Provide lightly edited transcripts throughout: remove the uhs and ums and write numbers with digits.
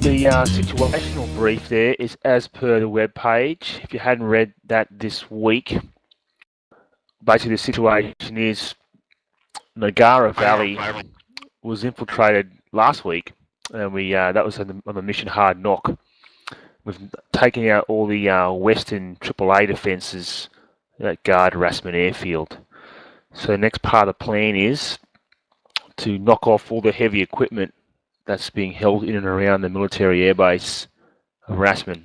The situational brief there is as per the web page. If you hadn't read that this week, basically the situation is Niagara Valley was infiltrated last week, and that was on the mission Hard Knock. We've taken out all the western AAA defences that guard Rassman Airfield. So the next part of the plan is to knock off all the heavy equipment that's being held in and around the military airbase of Rassman,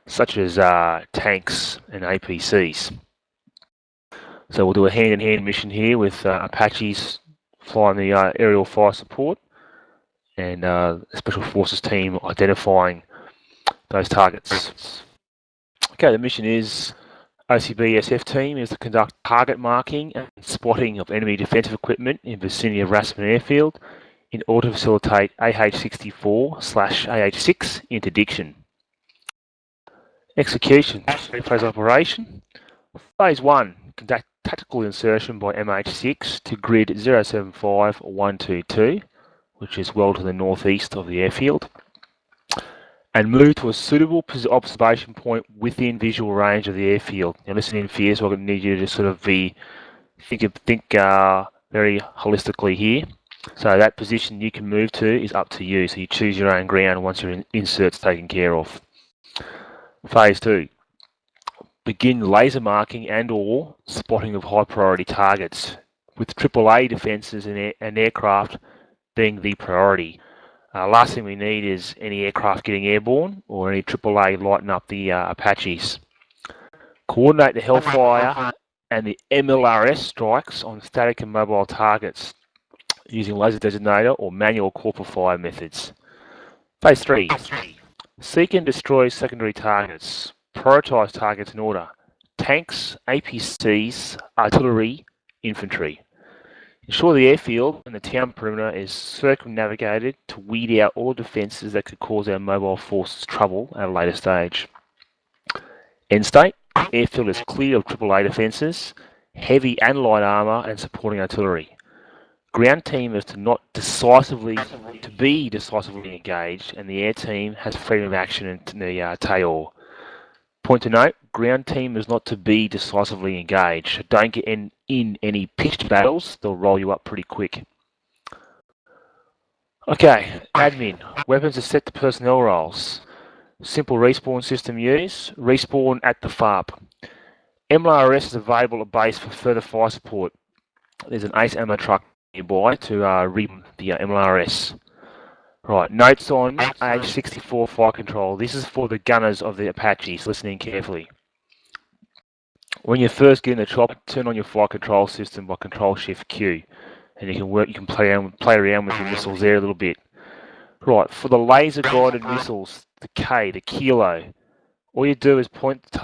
such as tanks and APCs. So we'll do a hand-in-hand mission here with Apaches flying the aerial fire support and a Special Forces team identifying those targets. Okay, the mission is OCB SF team is to conduct target marking and spotting of enemy defensive equipment in vicinity of Rassman Airfield in order to facilitate AH-64/AH-6 interdiction. Execution, phase operation. Phase 1, conduct tactical insertion by MH6 to grid 075-122, which is well to the northeast of the airfield, and move to a suitable observation point within visual range of the airfield. Now listen in fear, so I need you to sort of think very holistically here. So that position you can move to is up to you. So you choose your own ground once your insert's taken care of. Phase 2. Begin laser marking and/or spotting of high priority targets, with AAA defences and aircraft being the priority. Last thing we need is any aircraft getting airborne or any AAA lighting up the Apaches. Coordinate the Hellfire and the MLRS strikes on static and mobile targets using laser designator or manual corporate fire methods. Phase 3. Seek and destroy secondary targets. Prioritise targets in order: tanks, APCs, artillery, infantry. Ensure the airfield and the town perimeter is circumnavigated to weed out all defences that could cause our mobile forces trouble at a later stage. End state: airfield is clear of AAA defences, heavy and light armour and supporting artillery. Ground team is to be decisively engaged, and the air team has freedom of action in the Tayor. Point to note: ground team is not to be decisively engaged. So don't get in any pitched battles; they'll roll you up pretty quick. Okay, admin. Weapons are set to personnel roles. Simple respawn system use. Respawn at the FARP. MLRS is available at base for further fire support. There's an ACE ammo truck nearby to read the MLRS. Right, notes on AH-64 fire control. This is for the gunners of the Apaches, listening carefully. When you first get in the chopper, turn on your fire control system by Control-Shift-Q, and you can play around with your missiles there a little bit. Right, for the laser-guided missiles, the K, the kilo, all you do is point at the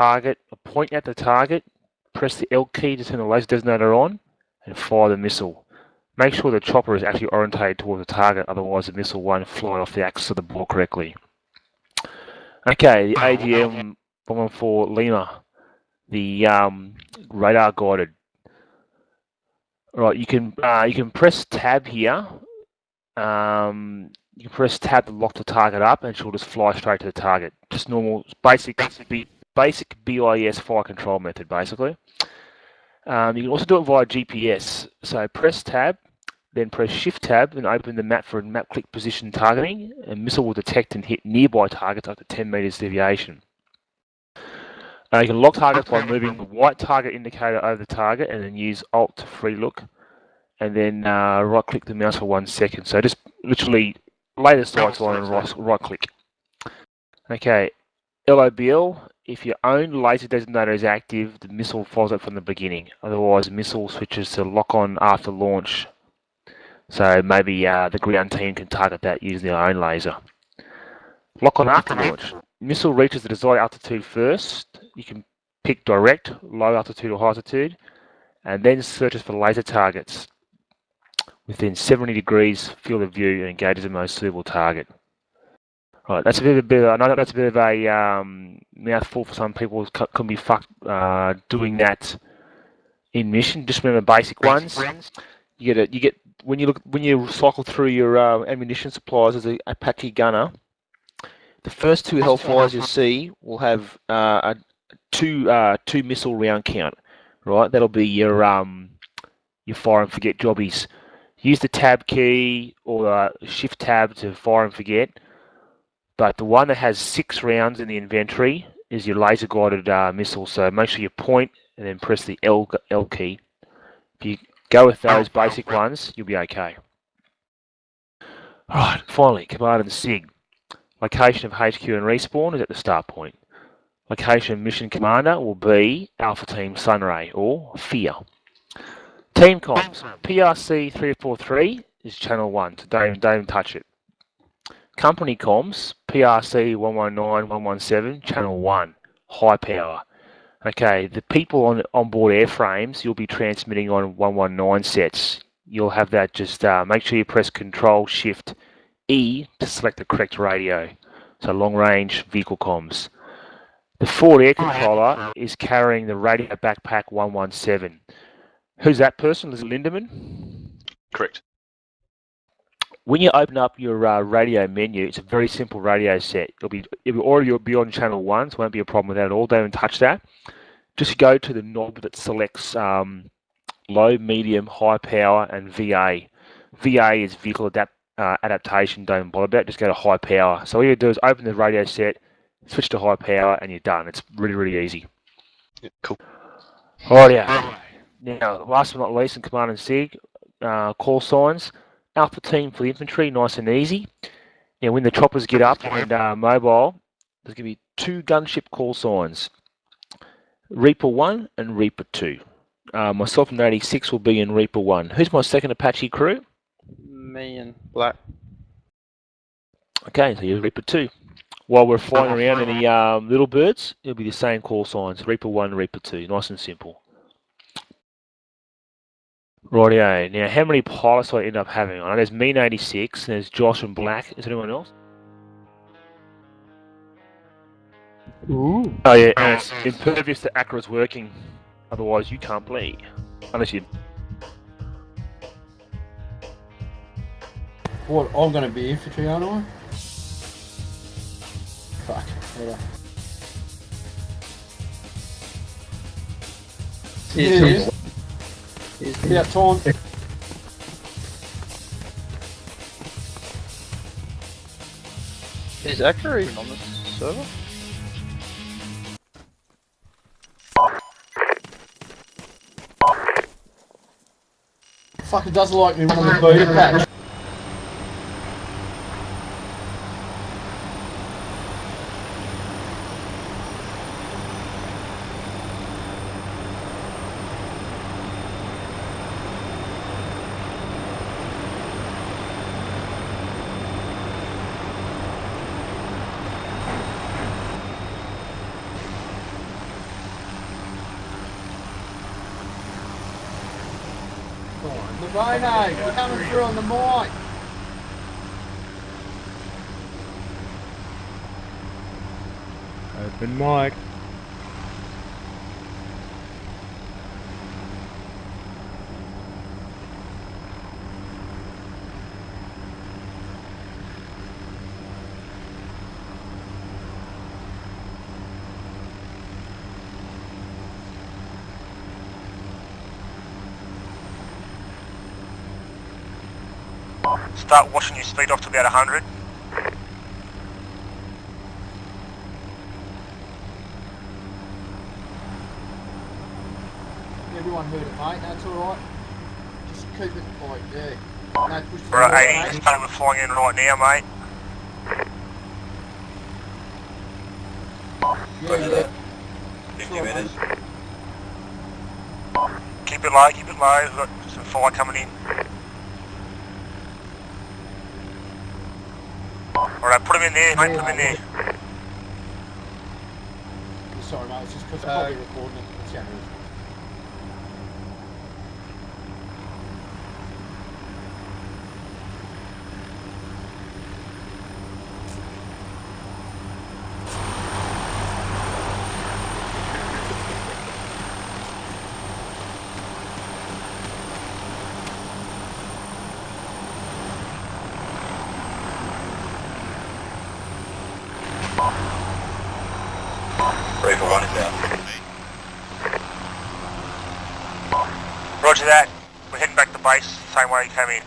target, press the L key to turn the laser designator on, and fire the missile. Make sure the chopper is actually orientated towards the target, otherwise the missile won't fly off the axis of the bore correctly. Okay, the AGM 114 Lima, the radar guided. Right, you can press tab here. You can press tab to lock the target up, and she'll just fly straight to the target. Just normal, basic BIS fire control method, basically. You can also do it via GPS. So press tab, then press Shift tab, and open the map for map click position targeting. And missile will detect and hit nearby targets up to 10 meters deviation. You can lock targets by moving the white target indicator over the target, and then use Alt to free look, and then right click the mouse for 1 second. So just literally lay the sights on and right click. Okay, LOBL. If your own laser designator is active, the missile follows it from the beginning. Otherwise, the missile switches to lock on after launch. So maybe the ground team can target that using their own laser. Lock on after launch. Missile reaches the desired altitude first. You can pick direct, low altitude or high altitude, and then searches for laser targets within 70 degrees field of view and engages the most suitable target. Right, that's a bit of I know that's a bit of a mouthful for some people. Can be fucked doing that in mission. Just remember basic ones. You get when you cycle through your ammunition supplies as an Apache gunner. The first two Hellfires you'll see will have a two missile round count, right? That'll be your fire and forget jobbies. Use the tab key or shift tab to fire and forget. But the one that has 6 rounds in the inventory is your laser guided missile. So make sure you point and then press the L key. If you go with those basic ones, you'll be okay. Alright, finally, Command and SIG. Location of HQ and respawn is at the start point. Location of mission commander will be Alpha Team Sunray or Fear. Team comms, PRC 343 is channel 1, so don't even touch it. Company comms, PRC 119-117, channel 1, high power. Okay, the people on board airframes, you'll be transmitting on 119 sets. You'll have that, just make sure you press Control Shift E to select the correct radio. So long range vehicle comms. The forward air controller is carrying the radio backpack 117. Who's that person? Is it Lindemann? Correct. When you open up your radio menu, it's a very simple radio set. You'll be on channel 1, so it won't be a problem with that at all. Don't even touch that. Just go to the knob that selects low, medium, high power, and VA. VA is vehicle adaptation. Don't bother about it. Just go to high power. So all you do is open the radio set, switch to high power, and you're done. It's really, really easy. Yeah, cool. Alright, yeah. Now, last but not least, in Command and SIG, call signs. Alpha Team for the infantry, nice and easy. Now, when the choppers get up and mobile, there's going to be 2 gunship call signs. Reaper 1 and Reaper 2. Myself and 86 will be in Reaper 1. Who's my second Apache crew? Me and Black. Okay, so you're Reaper 2. While we're flying around in the little birds, it'll be the same call signs. Reaper 1, Reaper 2. Nice and simple. Rightio. Now, how many pilots do I end up having? I know there's me and 86, and there's Josh and Black. Is there anyone else? Ooh. Oh yeah, and it's impervious to ACRE's working. Otherwise, you can't bleed. Unless you... What, I'm going to be infantry, aren't I? Fuck. Yeah. Yeah, time. Is ACRE even on this server? Fucking doesn't like me when I'm a beta patch. Levino, you're coming through on the mic. Open mic. Start watching your speed off to about 100. Everyone heard it, mate. That's alright. Just keep it like there. No, push We're at 80, we're flying in right now, mate. Yeah. 50 metres. Keep it low, we've got some fire coming in. Alright, put him in there, mate, put him in there. Sorry, mate, it's just because I'm probably recording it. It's the only reason. Roger that. We're heading back to base, same way you came in.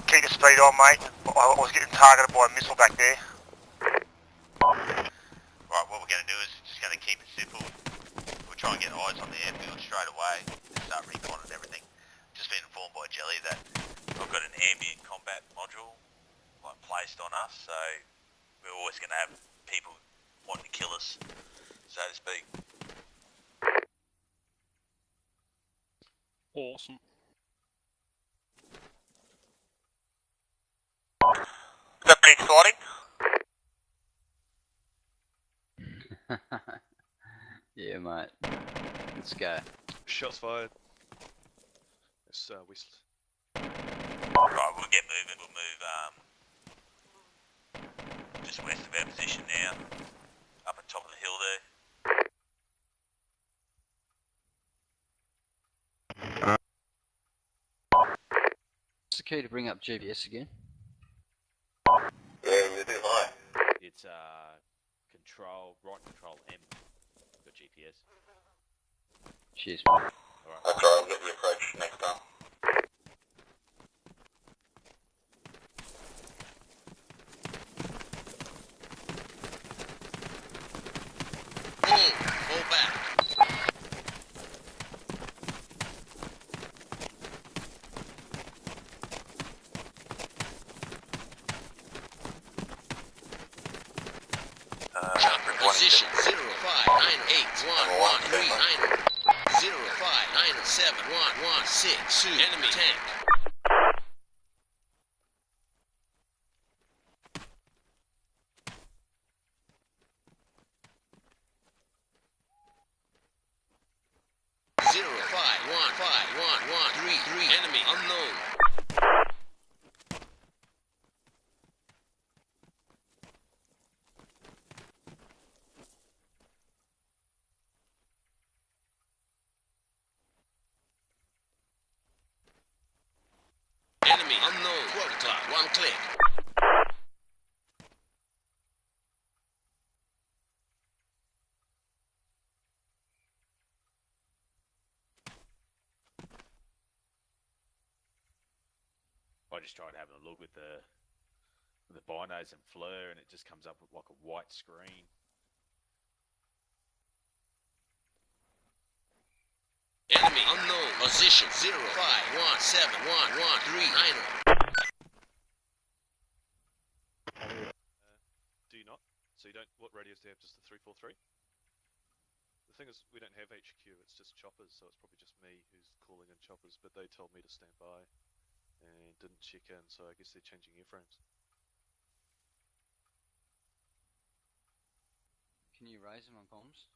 Keep the speed on, mate. I was getting targeted by a missile back there. Right, what we're going to do is just going to keep it simple. We'll try and get eyes on the airfield straight away and start recon and everything. Just been informed by Jelly that I've got an ambient combat module placed on us, so we're always going to have people wanting to kill us, so to speak. Awesome. Is that pretty exciting? Yeah, mate. Let's go. Shots fired. It's whistled. Right, we'll get moving. We'll move just west of our position now, up on top of the hill there. What's the key to bring up GPS again? Yeah, we're a bit high. It's control, right control M for GPS. Cheers, mate. Alright. That's right, we'll get the approach next time. Fall back. Position 05981139 05971162 enemy tank. Zero five one five one one three three enemy unknown. Enemy unknown. 12 o'clock. 1 click. I just tried having a look with the binos and FLIR, and it just comes up with like a white screen. Enemy unknown. Position 05171139. Do you not? So you don't, what radios do you have, just the 343? The thing is, we don't have HQ, it's just choppers, so it's probably just me who's calling in choppers, but they told me to stand by and didn't check in, so I guess they're changing airframes. Can you raise them on comms?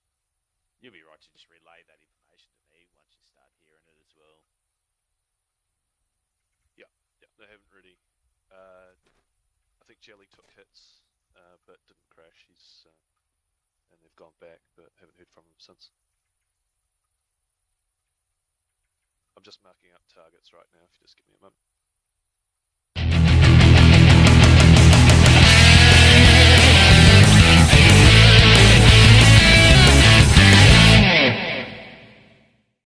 You'll be right to just relay that information to me once you start hearing it as well. Yeah, they haven't really. I think Jelly took hits, but didn't crash. And they've gone back, but haven't heard from him since. I'm just marking up targets right now. If you just give me a moment.